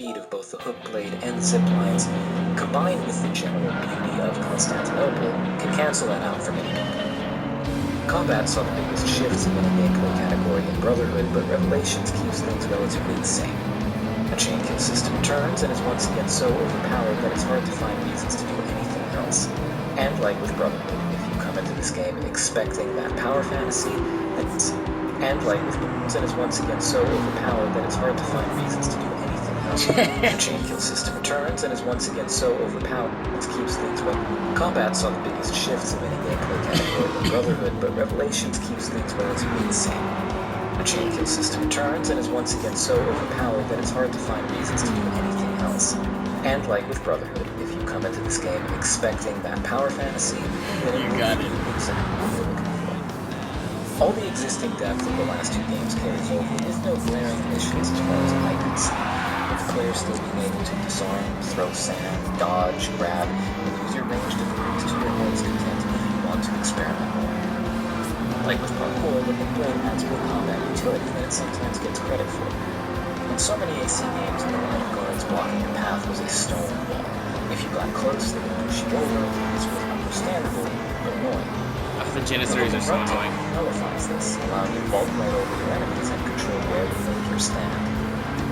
speed of both the hook blade and the zip lines, combined with the general beauty of Constantinople, can cancel that out for many people. Combat saw the biggest shifts in the gameplay category in Brotherhood, but Revelations keeps things relatively the same. A chain kill system returns and is once again so overpowered that it's hard to find reasons to do anything else. And like with Brotherhood, if you come into this game expecting that power fantasy, and like with Brotherhood, is once again so overpowered that it's hard to find reasons to do anything else. The chain kill system returns and is once again so overpowered that it keeps things well. Combat saw the biggest shifts in any gameplay category in Brotherhood, but Revelations keeps things relatively the same. A chain kill system returns and is once again so overpowered that it's hard to find reasons to do anything else. And like with Brotherhood, if you come into this game expecting that power fantasy, then you got it. Exactly what you're looking for. All the existing depth of the last two games carries over with no glaring issues as far as I can see, with the player still being able to disarm, throw sand, dodge, grab, and use your ranged abilities to your heart's content if you want to experiment more. Like with parkour, the big blade adds more combat utility than it sometimes gets credit for. In so many AC games, the line of guards blocking your path was a stone wall. If you got close, they would push you over. This was understandable, but annoying. The Janissaries are so annoying. Nullifies this, allowing you to vault right over your enemies and control where you make your stand.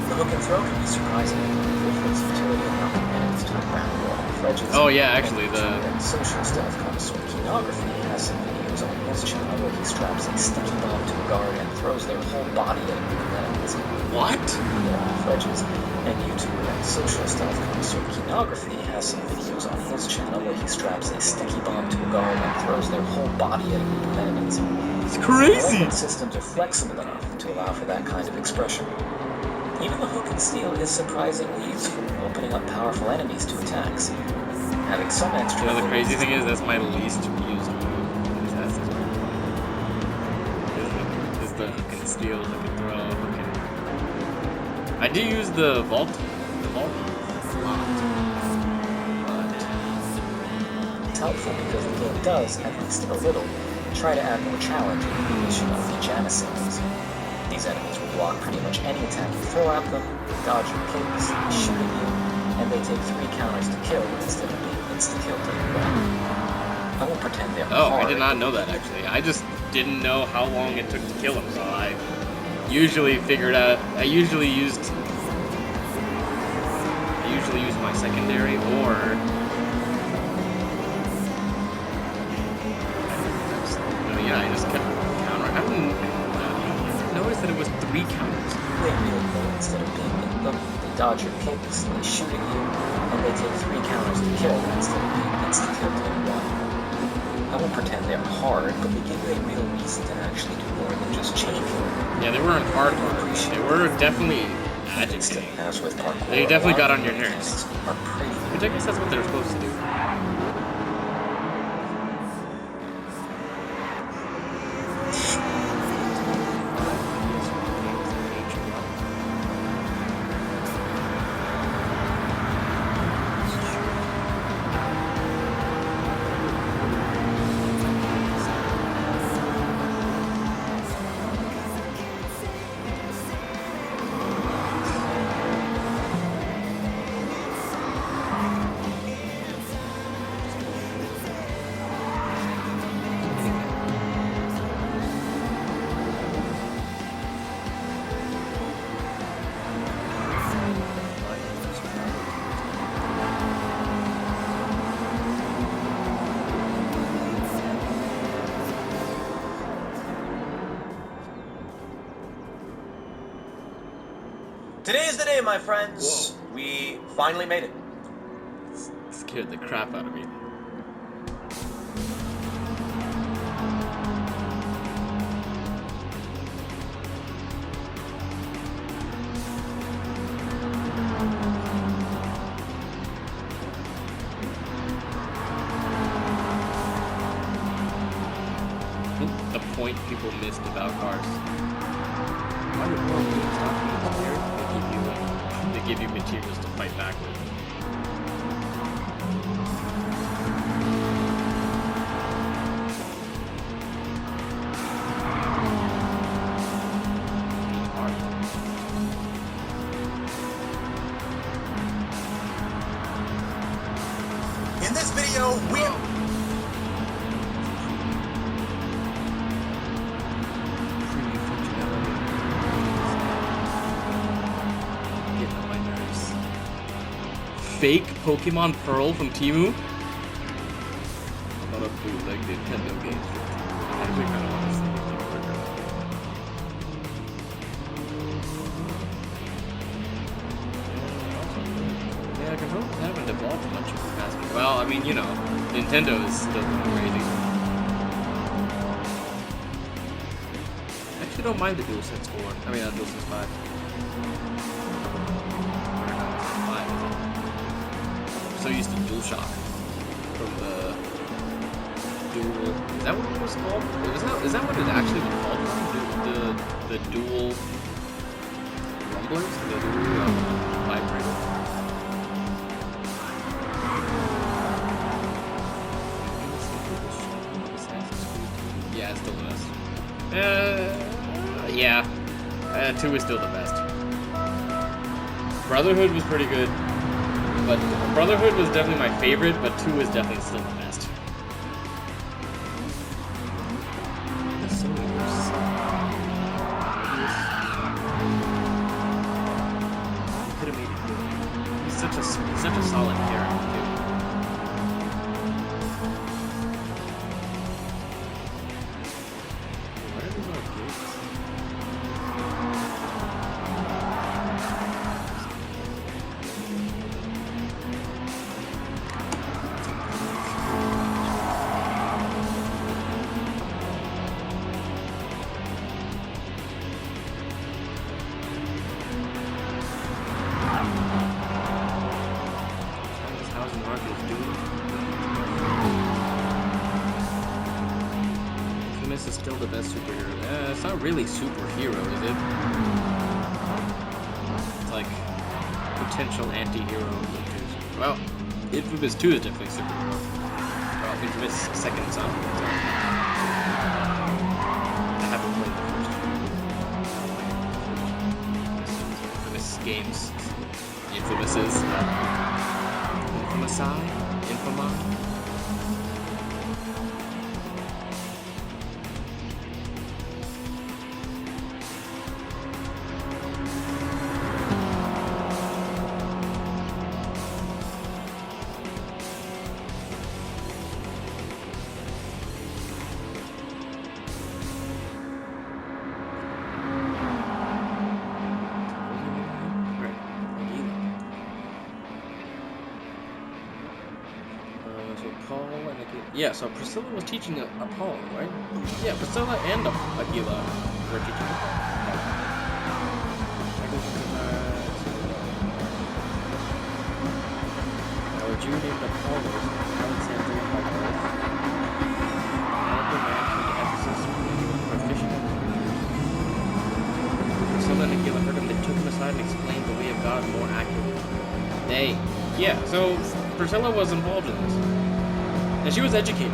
The hook and throw can be surprisingly good for its utility in knocking enemies to the ground or off ledges. Oh yeah, actually the social stealth connoisseur Kinography has some videos on his channel where he straps a sticky bomb to a guard and throws their whole body at a group of enemies. What? Off ledges. And YouTuber and social stealth connoisseur Kinography has some videos on his channel where he straps a sticky bomb to a guard and throws their whole body at a group of enemies. It's crazy! Weapon systems are flexible enough to allow for that kind of expression. Even the hook and steel is surprisingly useful, opening up powerful enemies to attacks. Having some extra... You know, the crazy thing is, that's my least used move. Is the hook and steel, hook and throw, hook and... I do use the vault. The vault a lot. But... It's helpful because the game does, at least a little, try to add more challenge in the creation of the Janissaries. These enemies will block pretty much any attack you throw at them, dodge your kicks, shoot at you, and they take 3 counters to kill instead of being insta-killed in the ground. I won't pretend they're hard. I did not know that actually. I just didn't know how long it took to kill them, so I usually figured out. I usually used my secondary or I just kept countering. I didn't notice that it was 3 counters. They really know instead of being in them. They dodge your kicks, they shoot at you, and they take 3 counters to kill instead of being insta-killed in 1. I won't pretend they're hard, but they give you a real reason to actually do more than just chain kill. Yeah, they weren't hard. They were definitely agitating. As with parkour, they definitely got on your nerves. Are pretty. Which I guess that's what they're supposed to do. Today is the day, my friends. Whoa. We finally made it. Scared the crap out of me. The point people missed about cars. Why would more people stop being scared? They give you materials to fight back with. this video, we... Fake Pokemon Pearl from Temu? Not a bootleg Nintendo game. I actually kind of want to see it. Yeah, controllers haven't evolved much over the past. Well, I mean, you know, Nintendo is still crazy. I actually don't mind the DualSense 4. I mean, DualSense 5. So used to DualShock from the Dual. Is that what it was called? Is that what it actually was called? The Dual Rumblers? The Dual Vibrator? Yeah, it's still the best. Yeah. 2 is still the best. Brotherhood was pretty good. But Brotherhood was definitely my favorite, but 2 is definitely still the best. That's so weird. He could have made it good. He's such a solid character, too. Why are these all gates? Is still the best superhero. It's not really superhero, is it? It's like potential anti-hero. Well, Infamous 2 is definitely superhero. Well, Infamous Second Son. I haven't played the first Infamous games. Infamouses. Infamousi? Infamon? Yeah, so Priscilla was teaching Apollo, right? Yeah, Priscilla and Aguila were teaching Apollo. Our Jew named Apollo, Alexandria by birth. Medical man from Ephesus, proficient in Priscilla and Aguila heard him, they took him aside and explained the way of God more accurately. Yeah, so Priscilla was involved in this. And she was educated.